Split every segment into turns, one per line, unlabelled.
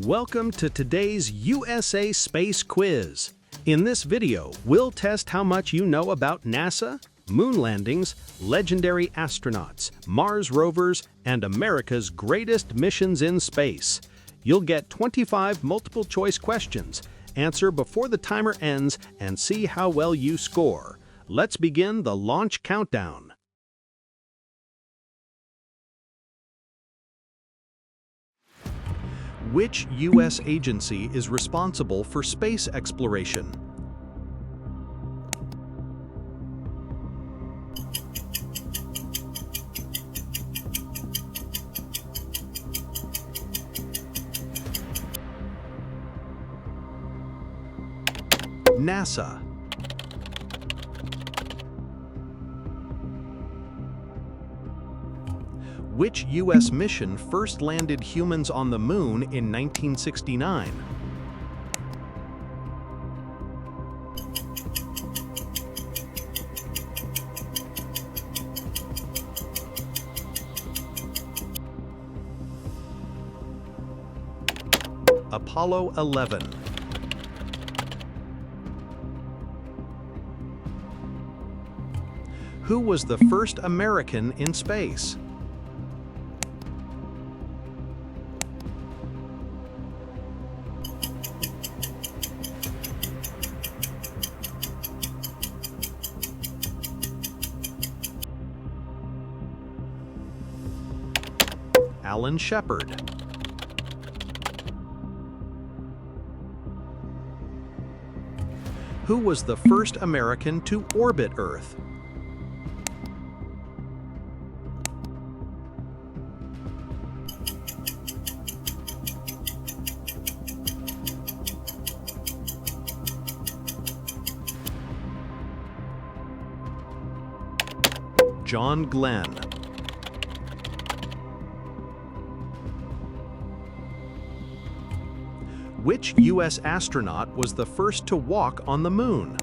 Welcome to today's USA Space Quiz. In this video, we'll test how much you know about NASA, moon landings, legendary astronauts, Mars rovers, and America's greatest missions in space. You'll get 25 multiple-choice questions. Answer before the timer ends and see how well you score. Let's begin the launch countdown. Which U.S. agency is responsible for space exploration? NASA. Which U.S. mission first landed humans on the moon in 1969? Apollo 11. Who was the first American in space? Alan Shepard. Who was the first American to orbit Earth? John Glenn. Which U.S. astronaut was the first to walk on the moon?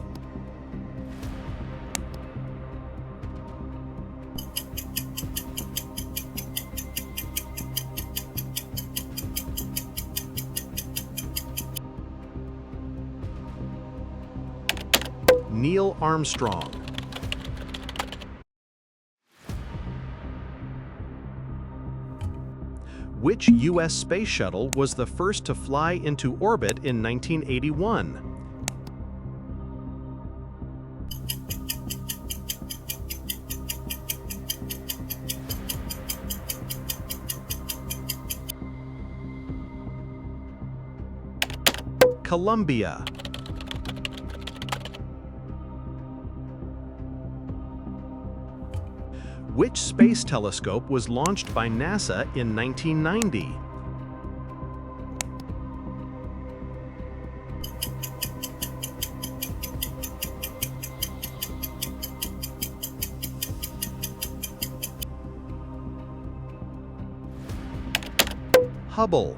Neil Armstrong. Which U.S. space shuttle was the first to fly into orbit in 1981? Columbia. Which space telescope was launched by NASA in 1990? Hubble.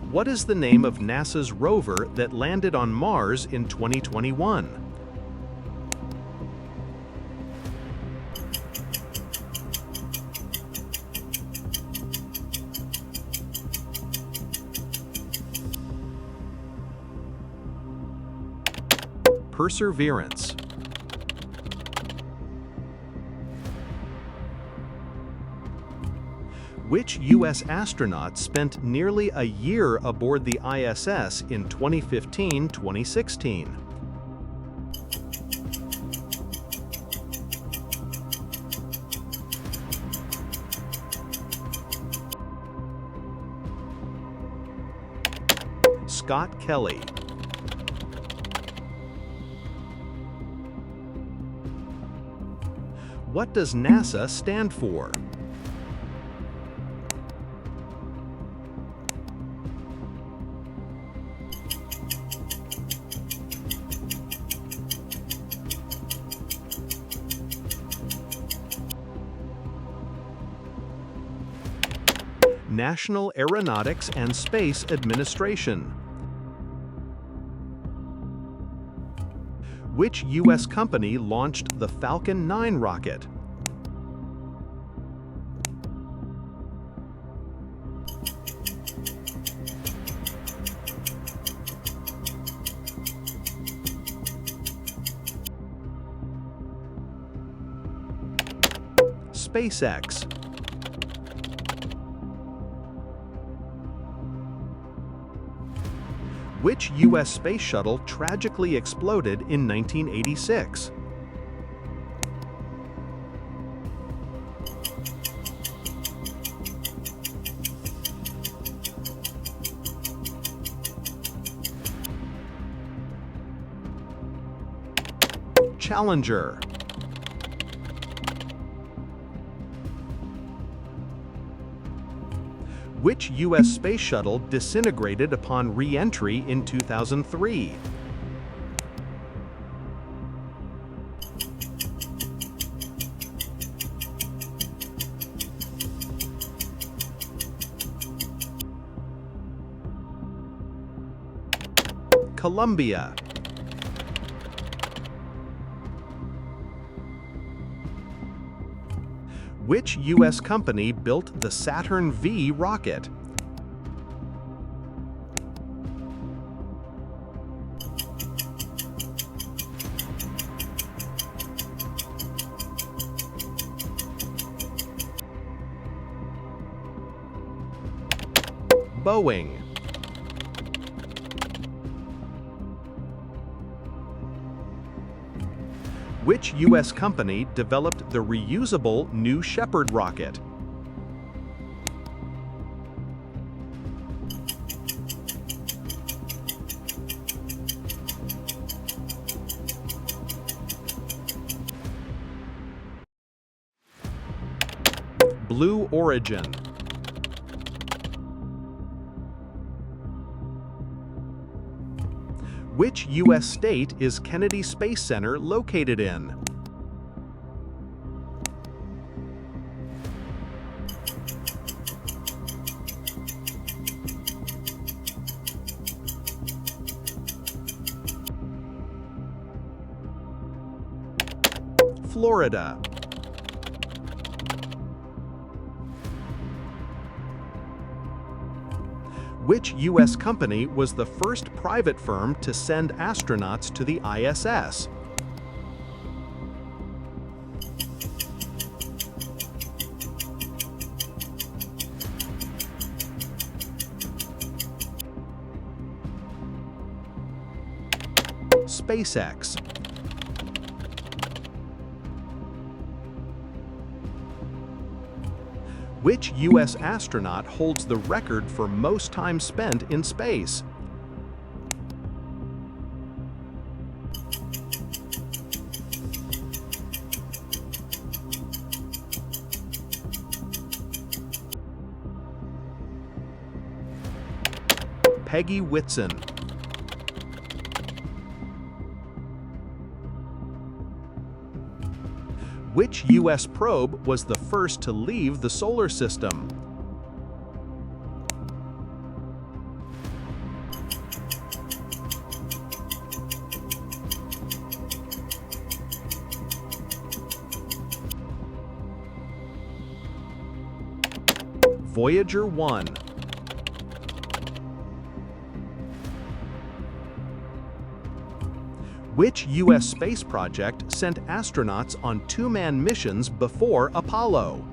What is the name of NASA's rover that landed on Mars in 2021? Perseverance. Which U.S. astronaut spent nearly a year aboard the ISS in 2015-2016? Scott Kelly. What does NASA stand for? National Aeronautics and Space Administration. Which U.S. company launched the Falcon 9 rocket? SpaceX. Which U.S. space shuttle tragically exploded in 1986? Challenger. Which U.S. space shuttle disintegrated upon re-entry in 2003? Columbia. Which U.S. company built the Saturn V rocket? Boeing. Which U.S. company developed the reusable New Shepard rocket? Blue Origin. Which U.S. state is Kennedy Space Center located in? Florida. Which U.S. company was the first private firm to send astronauts to the ISS? SpaceX. Which U.S. astronaut holds the record for most time spent in space? Peggy Whitson. Which U.S. probe was the first to leave the solar system? Voyager 1. Which U.S. space project sent astronauts on two-man missions before Apollo?